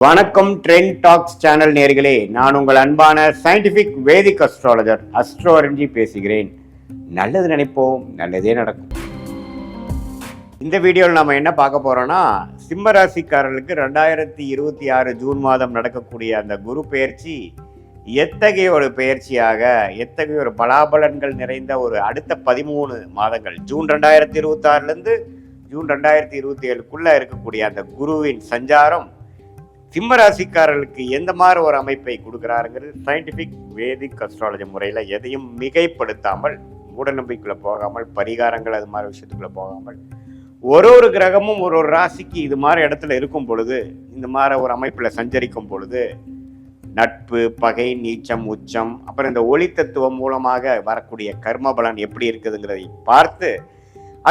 வணக்கம் trend tax channel நேயர்களே, நான் உங்கள் அன்பான சயின்டிபிக் வேதிக் அஸ்ட்ராலஜர் அஸ்ட்ரோரஞ்சி பேசுகிறேன். நல்லது நினைப்போம், நல்லதே நடக்கும். இந்த வீடியோவில் நம்ம என்ன பார்க்க போறோம்னா, சிம்ம ராசிக்காரர்களுக்கு 2026 ஜூன் மாதம் நடக்கக்கூடிய அந்த குரு பெயர்ச்சி எத்தகைய ஒரு பெயர்ச்சியாக, எத்தகைய ஒரு பலாபலன்கள் நிறைந்த ஒரு அடுத்த 13 மாதங்கள், ஜூன் 2026லேருந்து ஜூன் 2027க்குள்ள இருக்கக்கூடிய அந்த குருவின் சஞ்சாரம் சிம்ம ராசிக்காரர்களுக்கு எந்த மாதிரி ஒரு அமைப்பை கொடுக்குறாருங்கிறது சயின்டிபிக் வேதிக் அஸ்ட்ராலஜி முறையில் எதையும் மிகைப்படுத்தாமல், மூட நம்பிக்கைக்குள்ளே போகாமல், பரிகாரங்கள் அது மாதிரி விஷயத்துக்குள்ளே போகாமல், ஒரு கிரகமும் ஒரு ராசிக்கு இது மாதிரி இடத்துல இருக்கும் பொழுது, இந்த மாதிரி ஒரு அமைப்பில் சஞ்சரிக்கும் பொழுது நட்பு, பகை, நீச்சம், உச்சம், அப்புறம் இந்த ஒளி தத்துவம் மூலமாக வரக்கூடிய கர்ம பலன் எப்படி இருக்குதுங்கிறதை பார்த்து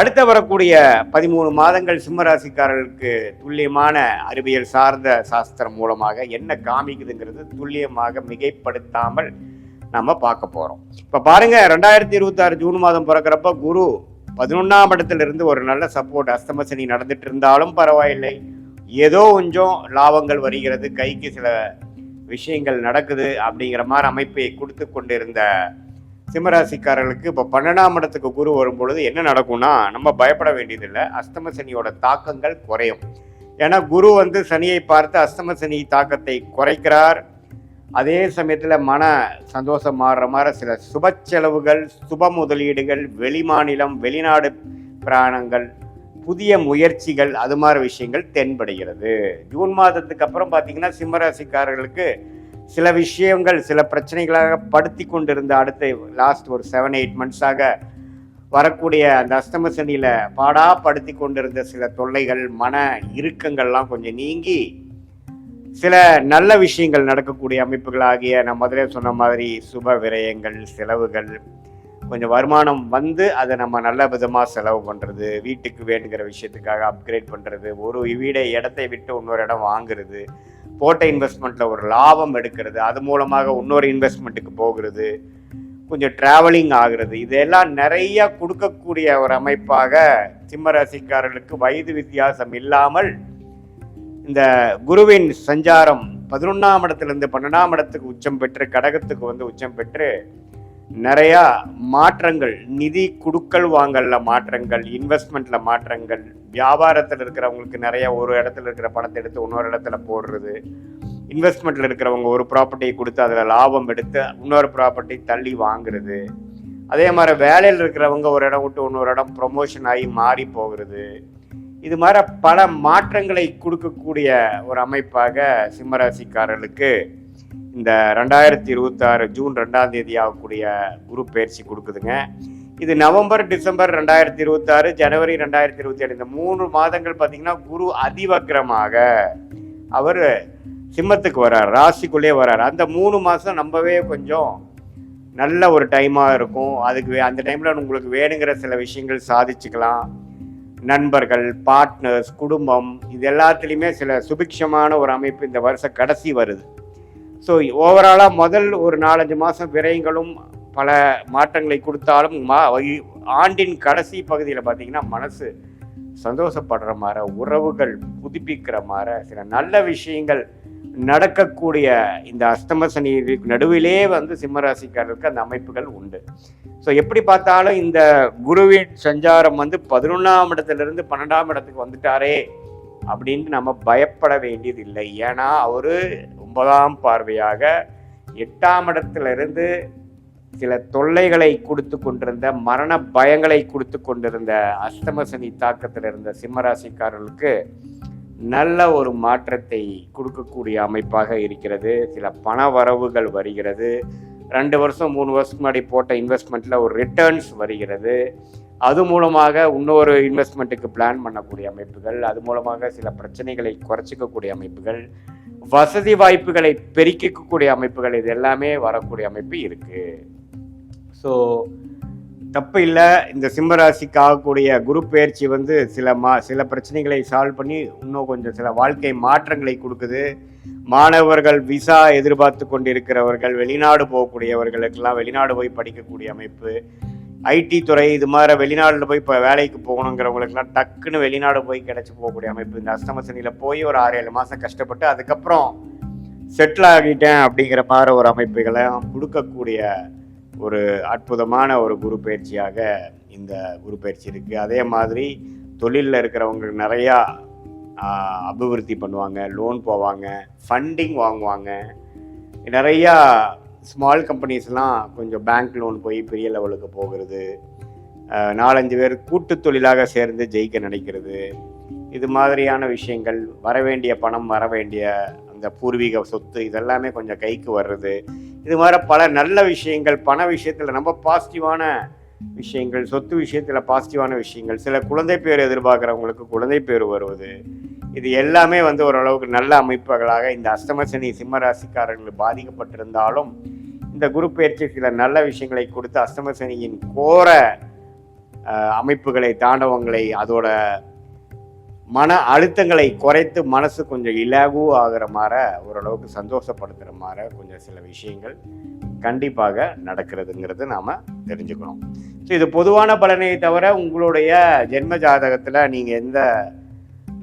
அடுத்த வரக்கூடிய 13 மாதங்கள் சிம்மராசிக்காரர்களுக்கு துல்லியமான அறிவியல் சார்ந்த சாஸ்திரம் மூலமாக என்ன காமிக்குதுங்கிறது துல்லியமாக மிகைப்படுத்தாமல் நம்ம பார்க்க போறோம். இப்ப பாருங்க, 2026 ஜூன் மாதம் பிறக்கிறப்ப குரு 11ஆம் இடத்திலிருந்து ஒரு நல்ல சப்போர்ட், அஸ்தம சனி நடந்துட்டு இருந்தாலும் பரவாயில்லை, ஏதோ கொஞ்சம் லாபங்கள் வருகிறது, கைக்கு சில விஷயங்கள் நடக்குது அப்படிங்கிற மாதிரி அமைப்பை கொடுத்து கொண்டிருந்த சிம்மராசிக்காரர்களுக்கு இப்போ 12ஆம் இடத்துக்கு குரு வரும்பொழுது என்ன நடக்கும்னா, நம்ம பயப்பட வேண்டியதில்லை. அஸ்தம சனியோட தாக்கங்கள் குறையும். ஏன்னா குரு சனியை பார்த்து அஸ்தம சனி தாக்கத்தை குறைக்கிறார். அதே சமயத்தில் மன சந்தோஷம் மாறுற மாதிரி சில சுப செலவுகள், சுப முதலீடுகள், வெளிமாநிலம், வெளிநாடு பிராணங்கள், புதிய முயற்சிகள், அது மாதிரி விஷயங்கள் தென்படுகிறது. ஜூன் மாதத்துக்கு அப்புறம் பார்த்தீங்கன்னா சிம்மராசிக்காரர்களுக்கு சில விஷயங்கள், சில பிரச்சனைகளாக படுத்தி கொண்டிருந்த அடுத்த லாஸ்ட் ஒரு 7-8 மந்த்ஸாக வரக்கூடிய அந்த அஸ்தம சனியில் பாடாப்படுத்தி கொண்டிருந்த சில தொல்லைகள், மன இறுக்கங்கள்லாம் கொஞ்சம் நீங்கி சில நல்ல விஷயங்கள் நடக்கக்கூடிய அமைப்புகளாகிய நான் முதலே சொன்ன மாதிரி சுப விரயங்கள், செலவுகள், கொஞ்சம் வருமானம் அதை நம்ம நல்ல விதமாக செலவு பண்ணுறது, வீட்டுக்கு வேணுங்கிற விஷயத்துக்காக அப்கிரேட் பண்ணுறது, ஒரு இடத்தை விட்டு இன்னொரு இடம் வாங்குறது, போட்ட இன்வெஸ்ட்மெண்ட்டில் ஒரு லாபம் எடுக்கிறது, அது மூலமாக இன்னொரு இன்வெஸ்ட்மெண்ட்டுக்கு போகிறது, கொஞ்சம் ட்ராவலிங் ஆகுறது, இதெல்லாம் நிறைய கொடுக்கக்கூடிய ஒரு அமைப்பாக சிம்ம ராசிக்காரர்களுக்கு வயது வித்தியாசம் இல்லாமல் இந்த குருவின் சஞ்சாரம் 11ஆம் இடத்துலேருந்து 12ஆம் இடத்துக்கு உச்சம் பெற்று, கடகத்துக்கு உச்சம் பெற்று நிறையா மாற்றங்கள், நிதி குடுக்கல் வாங்கல்ல மாற்றங்கள், இன்வெஸ்ட்மெண்ட்ல மாற்றங்கள், வியாபாரத்தில் இருக்கிறவங்களுக்கு நிறைய ஒரு இடத்துல இருக்கிற பணத்தை எடுத்து இன்னொரு இடத்துல போடுறது, இன்வெஸ்ட்மெண்ட்ல இருக்கிறவங்க ஒரு ப்ராப்பர்ட்டியை கொடுத்து அதில் லாபம் எடுத்து இன்னொரு ப்ராப்பர்ட்டி தள்ளி வாங்குறது, அதே மாதிரி வேலையில் இருக்கிறவங்க ஒரு இடம் விட்டு இன்னொரு இடம் ப்ரொமோஷன் ஆகி மாறி போகிறது, இது மாதிரி பல மாற்றங்களை கொடுக்கக்கூடிய ஒரு அமைப்பாக சிம்மராசிக்காரர்களுக்கு இந்த 2026 ஜூன் 2ஆம் தேதி ஆகக்கூடிய குரு பயிற்சி கொடுக்குதுங்க. இது நவம்பர், டிசம்பர் 2026, ஜனவரி 2027 இந்த 3 மாதங்கள் பார்த்தீங்கன்னா குரு அதிவக்ரமாக அவர் சிம்மத்துக்கு வர்றார், ராசிக்குள்ளே வர்றார். அந்த 3 மாதம் நம்பவே கொஞ்சம் நல்ல ஒரு டைமாக இருக்கும். அதுக்கு அந்த டைமில் உங்களுக்கு வேணுங்கிற சில விஷயங்கள் சாதிச்சுக்கலாம். நண்பர்கள், பார்ட்னர்ஸ், குடும்பம், இது எல்லாத்துலேயுமே சில சுபிக்ஷமான ஒரு அமைப்பு இந்த வருஷம் கடைசி வருது. ஸோ ஓவராலாக முதல் ஒரு 4-5 மாதம் விரயங்களும் பல மாற்றங்களை கொடுத்தாலும் ஆண்டின் கடைசி பகுதியில் பார்த்தீங்கன்னா மனசு சந்தோஷப்படுற மாதிரி, உறவுகள் புதுப்பிக்கிற மாதிரி, சில நல்ல விஷயங்கள் நடக்கக்கூடிய இந்த அஸ்தம சனி நடுவிலே சிம்மராசிக்காரருக்கு அந்த அமைப்புகள் உண்டு. ஸோ எப்படி பார்த்தாலும் இந்த குருவின் சஞ்சாரம் 11ஆம் இடத்துலேருந்து 12ஆம் இடத்துக்கு வந்துட்டாரே அப்படின்ட்டு நம்ம பயப்பட வேண்டியது இல்லை. ஏன்னா அவரு 9ஆம் பார்வையாக 8ஆம் இடத்திலிருந்து சில தொல்லைகளை கொடுத்து கொண்டிருந்த, மரண பயங்களை கொடுத்து கொண்டிருந்த அஸ்தம சனி தாக்கத்தில் இருந்த சிம்மராசிக்காரர்களுக்கு நல்ல ஒரு மாற்றத்தை கொடுக்கக்கூடிய அமைப்பாக இருக்கிறது. சில பண வரவுகள் வருகிறது. 2 வருஷம் 3 வருஷத்துக்கு முன்னாடி போட்ட இன்வெஸ்ட்மெண்ட்டில் ஒரு ரிட்டர்ன்ஸ் வருகிறது. அது மூலமாக இன்னொரு இன்வெஸ்ட்மெண்ட்டுக்கு பிளான் பண்ணக்கூடிய அமைப்புகள், அது மூலமாக சில பிரச்சனைகளை குறைச்சிக்கக்கூடிய அமைப்புகள், வசதி வாய்ப்புகளை பெருக்கிக்கக்கூடிய அமைப்புகள், இது எல்லாமே வரக்கூடிய அமைப்பு இருக்கு. ஸோ தப்பு இல்லை. இந்த சிம்மராசிக்கு ஆகக்கூடிய குரு பயிற்சி சில பிரச்சனைகளை சால்வ் பண்ணி இன்னும் கொஞ்சம் சில வாழ்க்கை மாற்றங்களை கொடுக்குது. மாணவர்கள், விசா எதிர்பார்த்து கொண்டிருக்கிறவர்கள், வெளிநாடு போகக்கூடியவர்களுக்கெல்லாம் வெளிநாடு போய் படிக்கக்கூடிய அமைப்பு, ஐடி துறை இது மாதிரி வெளிநாட்டில் போய் இப்போ வேலைக்கு போகணுங்கிறவங்களுக்குலாம் டக்குன்னு வெளிநாடு போய் கிடச்சி போகக்கூடிய அமைப்பு. இந்த அஷ்டம சனியில் போய் ஒரு 6-7 மாதம் கஷ்டப்பட்டு அதுக்கப்புறம் செட்டில் ஆகிட்டேன் அப்படிங்கிற மாதிரி ஒரு அமைப்புகளை கொடுக்கக்கூடிய ஒரு அற்புதமான ஒரு குரு பயிற்சியாக இந்த குரு பயிற்சி இருக்குது. அதே மாதிரி தொழிலில் இருக்கிறவங்க நிறையா அபிவிருத்தி பண்ணுவாங்க, லோன் போவாங்க, ஃபண்டிங் வாங்குவாங்க. நிறையா ஸ்மால் கம்பெனிஸ்லாம் கொஞ்சம் பேங்க் லோன் போய் பெரிய லெவலுக்கு போகிறது, 4-5 பேர் கூட்டு தொழிலாக சேர்ந்து ஜெயிக்க நினைக்கிறது, இது மாதிரியான விஷயங்கள், வரவேண்டிய பணம், வரவேண்டிய அந்த பூர்வீக சொத்து இதெல்லாமே கொஞ்சம் கைக்கு வர்றது, இது மாதிரி பல நல்ல விஷயங்கள். பண விஷயத்தில் ரொம்ப பாசிட்டிவான விஷயங்கள், சொத்து விஷயத்தில் பாசிட்டிவான விஷயங்கள், சில குழந்தை பேர் எதிர்பார்க்குறவங்களுக்கு குழந்தை பேர் வருவது, இது எல்லாமே ஓரளவுக்கு நல்ல அமைப்புகளாக இந்த அஷ்டமசனி சிம்ம ராசிக்காரர்கள் பாதிக்கப்பட்டிருந்தாலும் இந்த குரு பயிற்சி சில நல்ல விஷயங்களை கொடுத்து அஷ்டமசனியின் கோர அமைப்புகளை, தாண்டவங்களை, அதோட மன அழுத்தங்களை குறைத்து மனசு கொஞ்சம் இலகு ஆகிற மாதிரி, ஓரளவுக்கு சந்தோஷப்படுத்துகிற மாதிரி கொஞ்சம் சில விஷயங்கள் கண்டிப்பாக நடக்கிறதுங்கிறது நாம் தெரிஞ்சுக்கணும். ஸோ இது பொதுவான பலனை தவிர உங்களுடைய ஜென்ம ஜாதகத்தில் நீங்கள் எந்த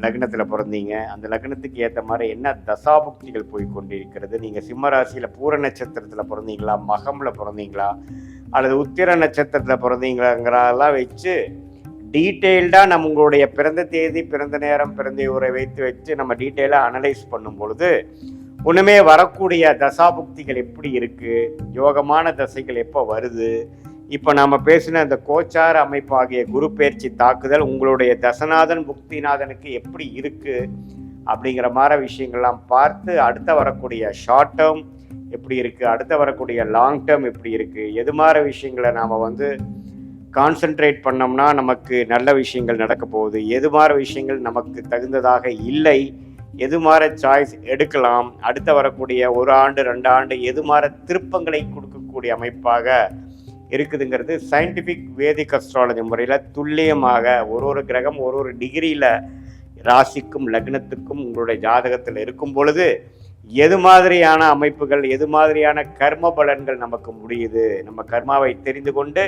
லக்னத்தில் பிறந்தீங்க, அந்த லக்னத்துக்கு ஏற்ற மாதிரி என்ன தசாபுக்திகள் போய் கொண்டிருக்கிறது, நீங்கள் சிம்ம ராசியில் பூர நட்சத்திரத்தில் பிறந்தீங்களா, மகமில் பிறந்தீங்களா, அல்லது உத்திர நட்சத்திரத்தில் பிறந்தீங்களாங்கிறதெல்லாம் வச்சு டீட்டெயில்டாக நம்ம உங்களுடைய பிறந்த தேதி, பிறந்த நேரம், பிறந்த ஊரை வச்சு நம்ம டீட்டெயிலாக அனலைஸ் பண்ணும் பொழுது ஒன்றுமே வரக்கூடிய தசாபுக்திகள் எப்படி இருக்குது, யோகமான தசைகள் எப்போ வருது, இப்போ நாம் பேசின அந்த கோச்சார அமைப்பாகிய குரு பயிற்சி தாக்குதல் உங்களுடைய தசநாதன் புக்திநாதனுக்கு எப்படி இருக்குது அப்படிங்கிற மாதிரி விஷயங்கள்லாம் பார்த்து அடுத்த வரக்கூடிய ஷார்ட் டேர்ம் எப்படி இருக்குது, அடுத்த வரக்கூடிய லாங் டேர்ம் எப்படி இருக்குது, எது மாதிரி விஷயங்களை நாம் கான்சென்ட்ரேட் பண்ணோம்னா நமக்கு நல்ல விஷயங்கள் நடக்க போகுது, எது மாதிரி விஷயங்கள் நமக்கு தகுந்ததாக இல்லை, எது மாதிரி சாய்ஸ் எடுக்கலாம், அடுத்த வரக்கூடிய 1 ஆண்டு 2 ஆண்டு எது மாதிரி திருப்பங்களை கொடுக்கக்கூடிய அமைப்பாக இருக்குதுங்கிறது சயின்டிஃபிக் வேதிக் அஸ்ட்ராலஜி முறையில் துல்லியமாக ஒரு கிரகம் ஒரு டிகிரியில் ராசிக்கும் லக்னத்துக்கும் உங்களுடைய ஜாதகத்தில் இருக்கும் பொழுது எது மாதிரியான அமைப்புகள், எது மாதிரியான கர்ம பலன்கள் நமக்கு முடியுது, நம்ம கர்மாவை தெரிந்து கொண்டு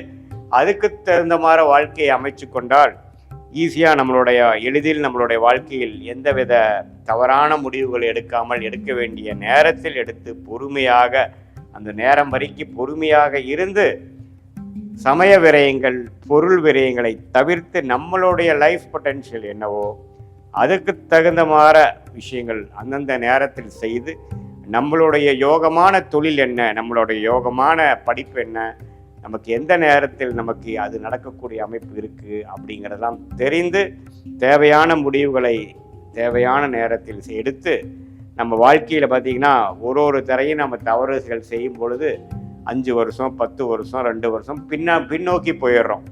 அதுக்கு தகுந்த மாதிரி வாழ்க்கையை அமைச்சு கொண்டால் ஈஸியாக எளிதில் நம்மளுடைய வாழ்க்கையில் எந்தவித தவறான முடிவுகள் எடுக்காமல் எடுக்க வேண்டிய நேரத்தில் எடுத்து பொறுமையாக அந்த நேரம் வரைக்கும் பொறுமையாக இருந்து சமய விரயங்கள், பொருள் விரயங்களை தவிர்த்து நம்மளுடைய லைஃப் பொட்டென்ஷியல் என்னவோ அதுக்கு தகுந்த மாதிரி விஷயங்கள் அந்தந்த நேரத்தில் செய்து நம்மளுடைய யோகமான தொழில் என்ன, நம்மளுடைய யோகமான படிப்பு என்ன, நமக்கு எந்த நேரத்தில் நமக்கு அது நடக்கக்கூடிய அமைப்பு இருக்குது அப்படிங்கிறதெல்லாம் தெரிந்து தேவையான முடிவுகளை தேவையான நேரத்தில் எடுத்து நம்ம வாழ்க்கையில் பார்த்திங்கன்னா ஒரு தரையும் நம்ம தவறுகள் செய்யும் பொழுது 5 வருஷம் 10 வருஷம் 2 வருஷம் பின்னோக்கி போயிடுறோம்.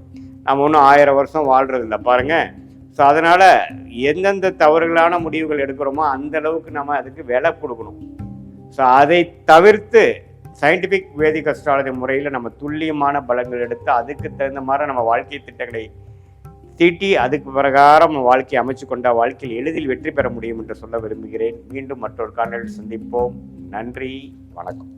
நம்ம ஒன்றும் 1000 வருஷம் வாழ்கிறதில்ல பாருங்கள். ஸோ அதனால் எந்தெந்த தவறுகளான முடிவுகள் எடுக்கிறோமோ அந்த அளவுக்கு நம்ம அதுக்கு விலை கொடுக்கணும். ஸோ அதை தவிர்த்து சயின்டிஃபிக் வேதிக் அஸ்ட்ராலஜி முறையில் நம்ம துல்லியமான பலன்கள் எடுத்து அதுக்கு தகுந்த மாதிரி நம்ம வாழ்க்கை திட்டங்களை தீட்டி அதுக்கு பிரகாரம் நம்ம வாழ்க்கையை அமைச்சு கொண்டால் வாழ்க்கையில் எளிதில் வெற்றி பெற முடியும் என்று சொல்ல விரும்புகிறேன். மீண்டும் மற்றொரு காணொளியில் சந்திப்போம். நன்றி, வணக்கம்.